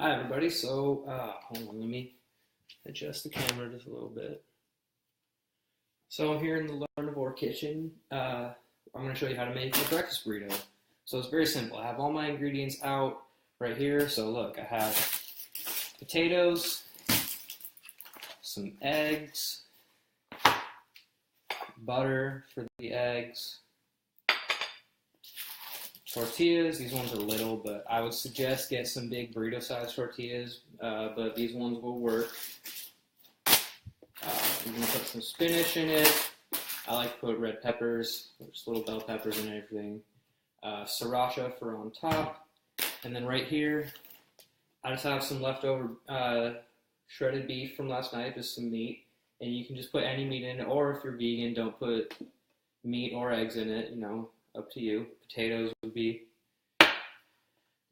Hi everybody, so hold on, let me adjust the camera just a little bit. So I'm here in the Learnivore kitchen. I'm going to show you how to make a breakfast burrito. So it's very simple. I have all my ingredients out right here. So look, I have potatoes, some eggs, butter for the eggs, tortillas. These ones are little, but I would suggest get some big burrito sized tortillas, but these ones will work. I'm going to put some spinach in it. I like to put red peppers, just little bell peppers and everything. Sriracha for on top. And then right here, I just have some leftover shredded beef from last night, just some meat. And you can just put any meat in it, or if you're vegan, don't put meat or eggs in it, up to you. Potatoes would be a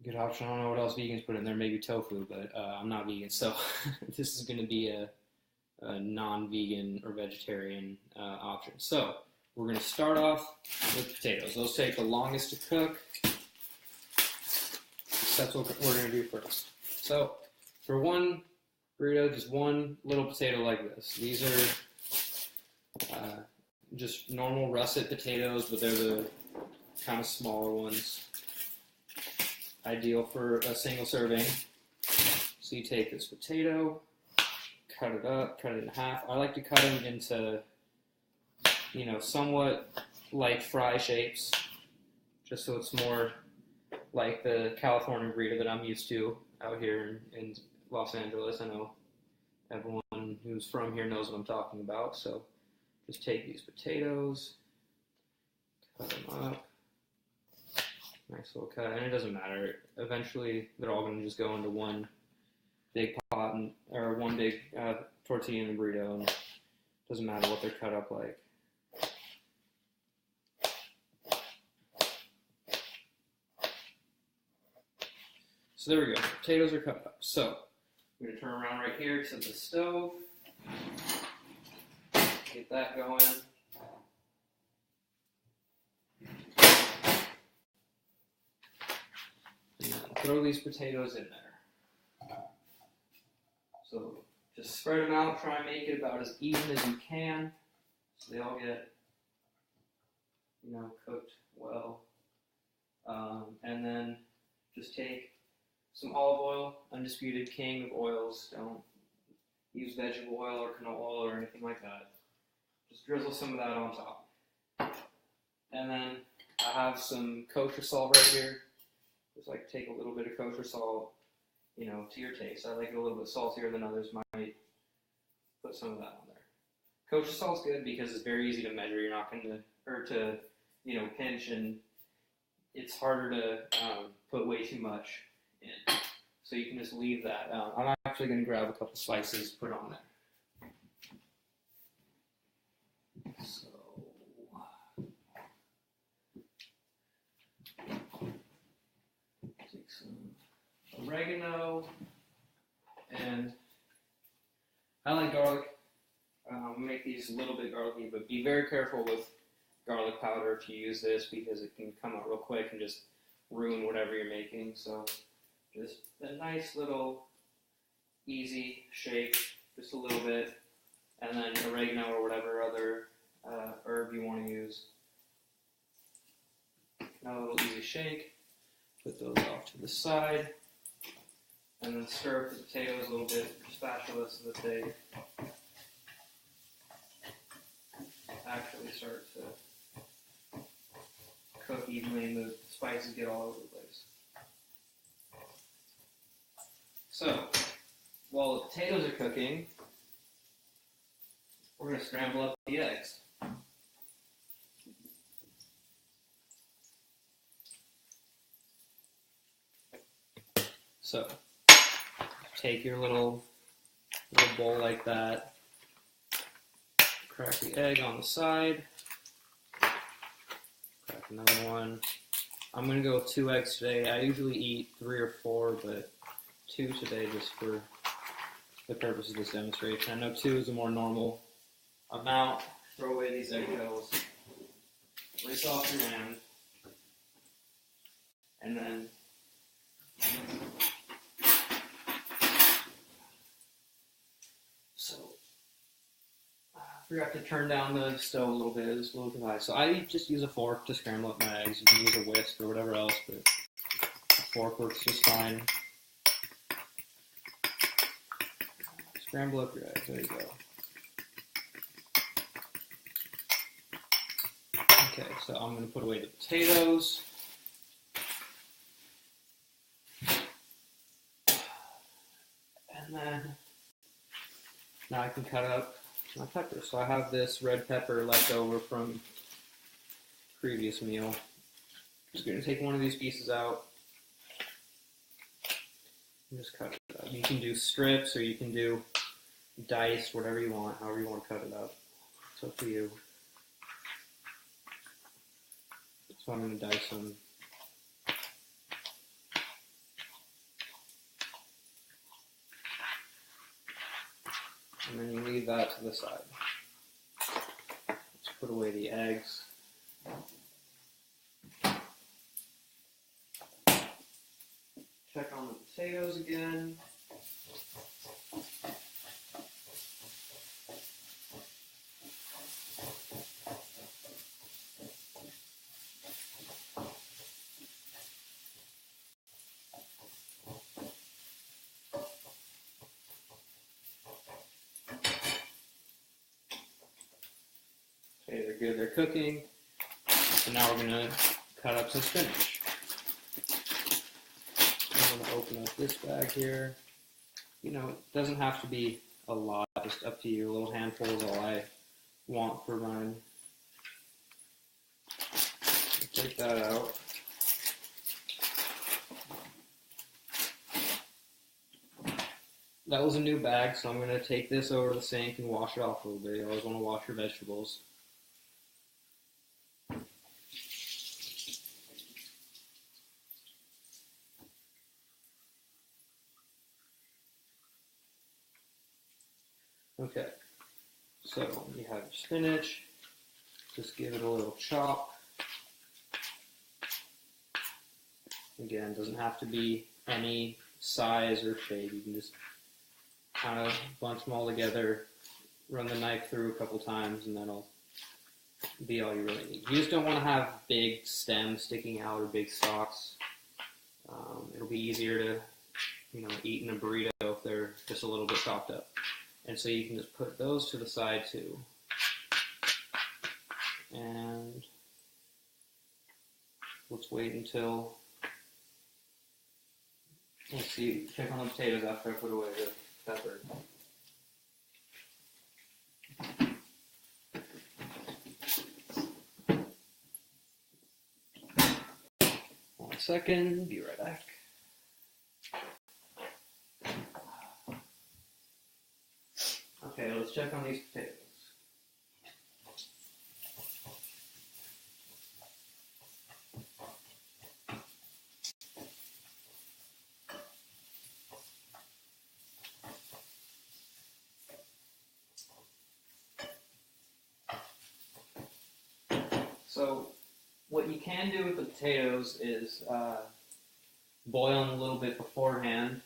good option. I don't know what else vegans put in there, maybe tofu, but I'm not vegan, so this is going to be a non-vegan or vegetarian option. So we're going to start off with potatoes. Those take the longest to cook. That's what we're going to do first. So for one burrito, just one little potato like this. These are just normal russet potatoes, but they're the kind of smaller ones. Ideal for a single serving. So you take this potato, cut it up, cut it in half. I like to cut them into, somewhat like fry shapes, just so it's more like the California burrito that I'm used to out here in Los Angeles. I know everyone who's from here knows what I'm talking about. So just take these potatoes, cut them up, nice little cut, and it doesn't matter. Eventually, they're all going to just go into one big pot or one big tortilla in the burrito, and it doesn't matter what they're cut up like. So there we go. Potatoes are cut up. So I'm going to turn around right here to the stove. Get that going. And then throw these potatoes in there. So just spread them out. Try and make it about as even as you can, so they all get, cooked well. And then just take some olive oil, undisputed king of oils. Don't use vegetable oil or canola oil or anything like that. Just drizzle some of that on top. And then I have some kosher salt right here. Just like take a little bit of kosher salt, to your taste. I like it a little bit saltier than others might. Put some of that on there. Kosher salt's good because it's very easy to measure. You're not going to, pinch, and it's harder to put way too much in. So you can just leave that. I'm actually going to grab a couple slices, put on there. So take some oregano, and I like garlic. Make these a little bit garlicky, but be very careful with garlic powder if you use this, because it can come out real quick and just ruin whatever you're making. So just a nice little easy shake, just a little bit, and then oregano or whatever other herb you want to use. Now a little easy shake. Put those off to the side, and then stir up the potatoes a little bit with your spatula so that they actually start to cook evenly and the spices get all over the place. So, while the potatoes are cooking, we're going to scramble up the eggs. So, take your little bowl like that. Crack the egg on the side. Crack another one. I'm going to go with 2 eggs today. I usually eat 3 or 4, but 2 today just for the purpose of this demonstration. I know 2 is a more normal amount. Throw away these egg shells. Rinse off your hand. And then forgot to turn down the stove a little bit. It's a little too high. So I just use a fork to scramble up my eggs. You can use a whisk or whatever else, but a fork works just fine. Scramble up your eggs. There you go. Okay, so I'm going to put away the potatoes. And then now I can cut up my peppers. So I have this red pepper left over from previous meal. Just going to take one of these pieces out and just cut it up. You can do strips or you can do dice, whatever you want, however you want to cut it up. It's up to you. So I'm going to dice them. And then you leave that to the side. Let's put away the eggs. Check on the potatoes again. Okay, they're good, they're cooking. So now we're gonna cut up some spinach. I'm gonna open up this bag here. You know, it doesn't have to be a lot, just up to you. A little handful is all I want for mine. Take that out. That was a new bag, so I'm gonna take this over the sink and wash it off a little bit. You always wanna wash your vegetables. Okay, so you have your spinach, just give it a little chop. Again, doesn't have to be any size or shape, you can just kind of bunch them all together, run the knife through a couple times, and that'll be all you really need. You just don't want to have big stems sticking out or big stalks. It'll be easier to, eat in a burrito if they're just a little bit chopped up. And so you can just put those to the side too. And let's wait until, let's see, check on the potatoes after I put away the pepper. One second, be right back. Okay, let's check on these potatoes. So, what you can do with the potatoes is boil them a little bit beforehand,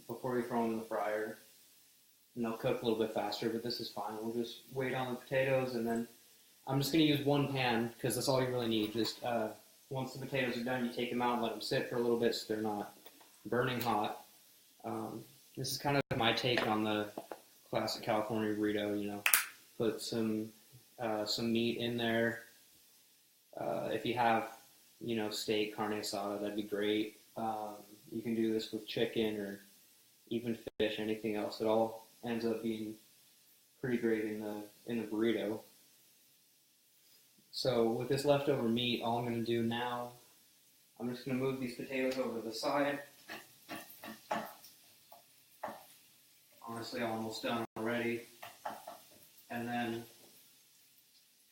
before you throw them in the fryer. And they'll cook a little bit faster, but this is fine. We'll just wait on the potatoes, and then I'm just going to use one pan, because that's all you really need. Just once the potatoes are done, you take them out and let them sit for a little bit so they're not burning hot. This is kind of my take on the classic California burrito, put some meat in there. If you have, steak, carne asada, that'd be great. You can do this with chicken or even fish, anything else. It all ends up being pretty great in the burrito. So with this leftover meat, all I'm going to do now, I'm just going to move these potatoes over to the side. Honestly, I'm almost done already. And then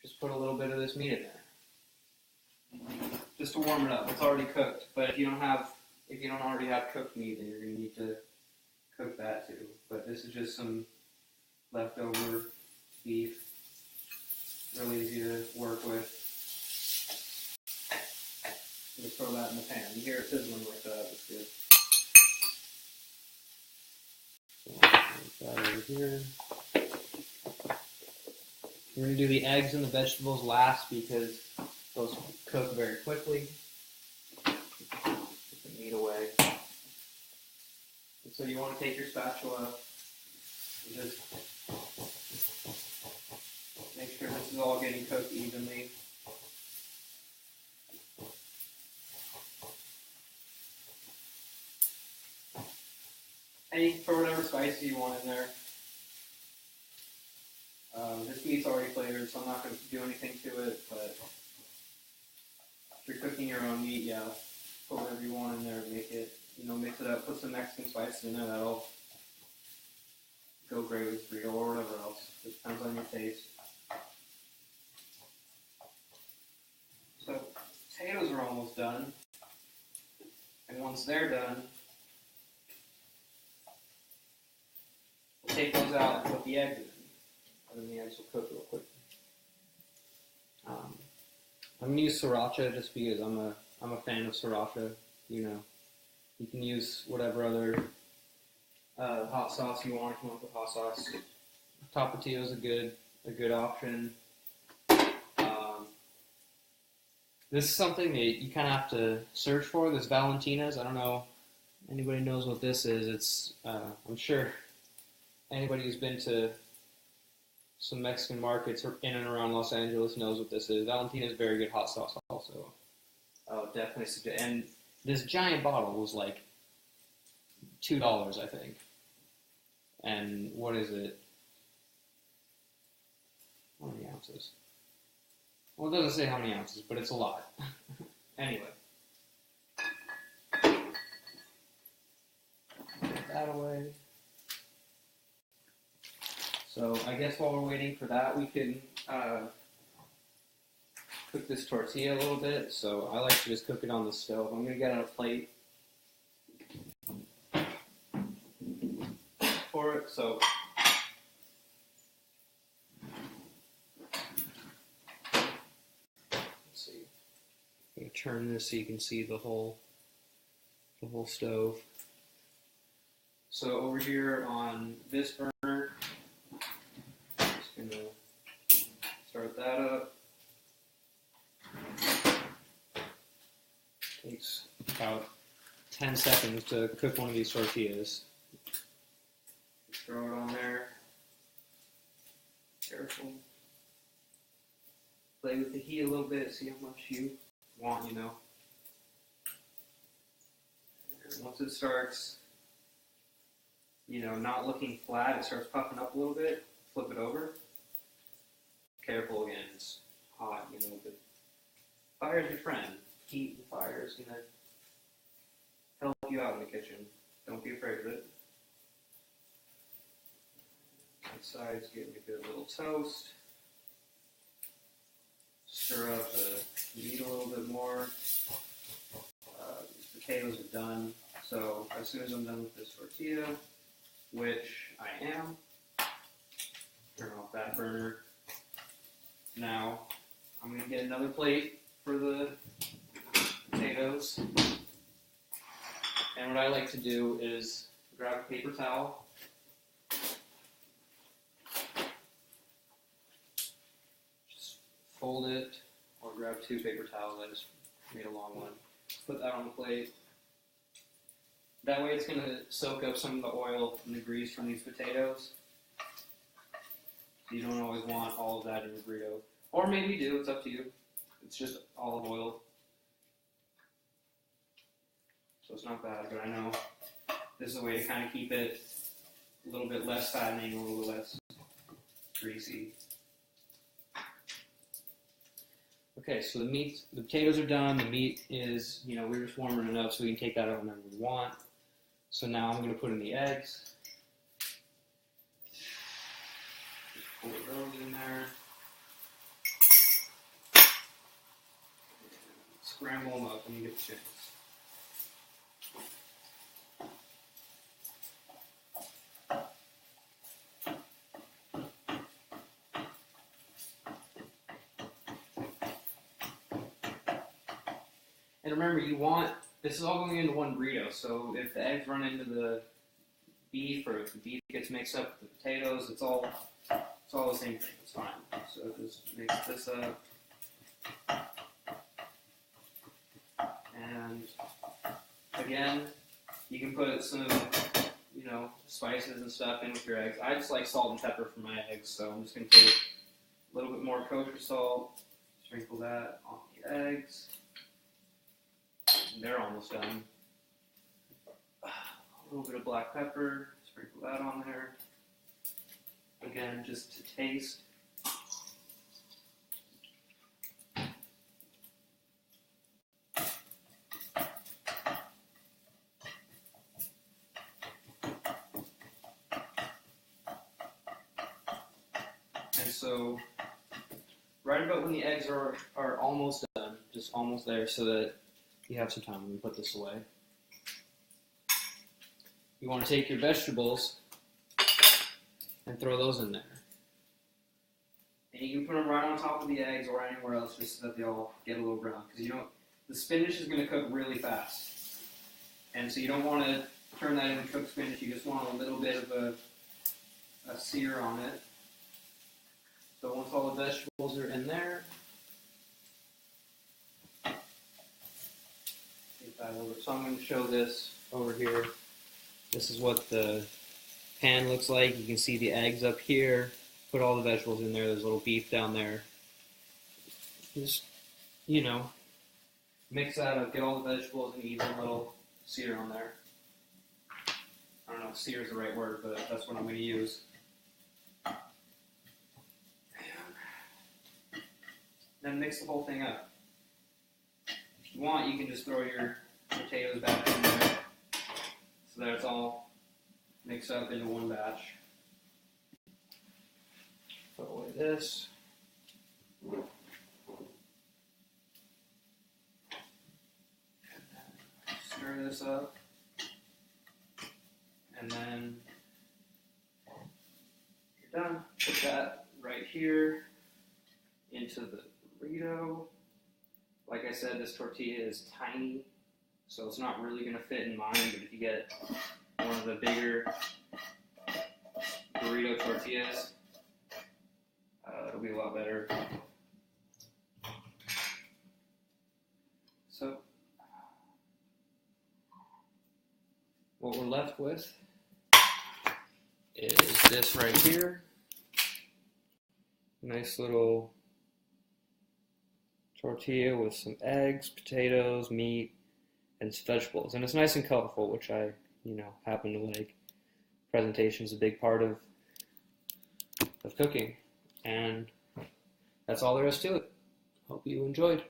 just put a little bit of this meat in there, just to warm it up. It's already cooked, but if you don't already have cooked meat, then you're going to need to cook that too. But this is just some leftover beef, really easy to work with. Just throw that in the pan. You hear it sizzling like that, it's good. So, put that over here. We're going to do the eggs and the vegetables last because those cook very quickly. Get the meat away. And so you want to take your spatula and just make sure this is all getting cooked evenly. And you can throw whatever spice you want in there. This meat's already flavored, so I'm not going to do anything to it, but if you're cooking your own meat, yeah, put whatever you want in there to make it, mix it up, put some Mexican spices in there, that'll go great with burrito or whatever else. It depends on your taste. So, potatoes are almost done, and once they're done, we'll take those out and put the eggs in. And then the eggs will cook real quick. I'm gonna use sriracha just because I'm a fan of sriracha. You can use whatever other hot sauce you want if you want the hot sauce. Tapatio is a good option. This is something that you kind of have to search for. This Valentina's. I don't know if anybody knows what this is. It's I'm sure anybody who's been to some Mexican markets in and around Los Angeles knows what this is. Valentina's very good hot sauce also. Oh, definitely suggest. And this giant bottle was like $2, I think. And what is it? How many ounces? Well, it doesn't say how many ounces, but it's a lot. Anyway. Put that away. So I guess while we're waiting for that, we can cook this tortilla a little bit. So I like to just cook it on the stove. I'm going to get on a plate for it. So let's see. I'm going to turn this so you can see the whole stove. So over here on this burner, gonna start that up. Takes about 10 seconds to cook one of these tortillas. Throw it on there. Careful. Play with the heat a little bit, see how much you want, And once it starts, not looking flat, it starts puffing up a little bit, flip it over. Careful again, it's hot, but fire is your friend. Heat and fire is going to help you out in the kitchen. Don't be afraid of it. That side's getting a good little toast. Stir up the meat a little bit more. These potatoes are done. So as soon as I'm done with this tortilla, which I am, turn off that burner. Now, I'm going to get another plate for the potatoes. And what I like to do is grab a paper towel. Just fold it, or grab 2 paper towels. I just made a long one. Put that on the plate. That way it's going to soak up some of the oil and the grease from these potatoes. You don't always want all of that in your burrito. Or maybe you do, it's up to you. It's just olive oil. So it's not bad, but I know this is a way to kind of keep it a little bit less fattening, a little less greasy. Okay, so the potatoes are done, the meat is, we're just warming it up so we can take that out whenever we want. So now I'm going to put in the eggs. Pour those in there. Scramble them up when you get the chance. And remember, this is all going into one burrito, so if the eggs run into the beef or if the beef gets mixed up with the potatoes, it's all It's all the same thing. It's fine. So just mix this up. And again, you can put some, spices and stuff in with your eggs. I just like salt and pepper for my eggs, so I'm just going to take a little bit more kosher salt, sprinkle that on the eggs. And they're almost done. A little bit of black pepper, sprinkle that on there. Again, just to taste. And so, right about when the eggs are almost done, just almost there so that you have some time. Let me put this away. You want to take your vegetables and throw those in there. And you can put them right on top of the eggs or anywhere else just so that they all get a little brown. Because the spinach is going to cook really fast. And so you don't want to turn that into cooked spinach. You just want a little bit of a sear on it. So once all the vegetables are in there, take that over. So I'm going to show this over here. This is what the pan looks like. You can see the eggs up here. Put all the vegetables in there. There's a little beef down there. Just, mix that up. Get all the vegetables and even a little sear on there. I don't know if sear is the right word, but that's what I'm going to use. Then mix the whole thing up. If you want, you can just throw your potatoes back in there so that it's all mixed up into one batch. Put away this. And then stir this up. And then you're done. Put that right here into the burrito. Like I said, this tortilla is tiny, so it's not really going to fit in mine, but if you get one of the bigger burrito tortillas, it'll be a lot better. So, what we're left with is this right here. Nice little tortilla with some eggs, potatoes, meat, and some vegetables. And it's nice and colorful, which I, happen to like. Presentation is a big part of cooking. And that's all there is to it. Hope you enjoyed.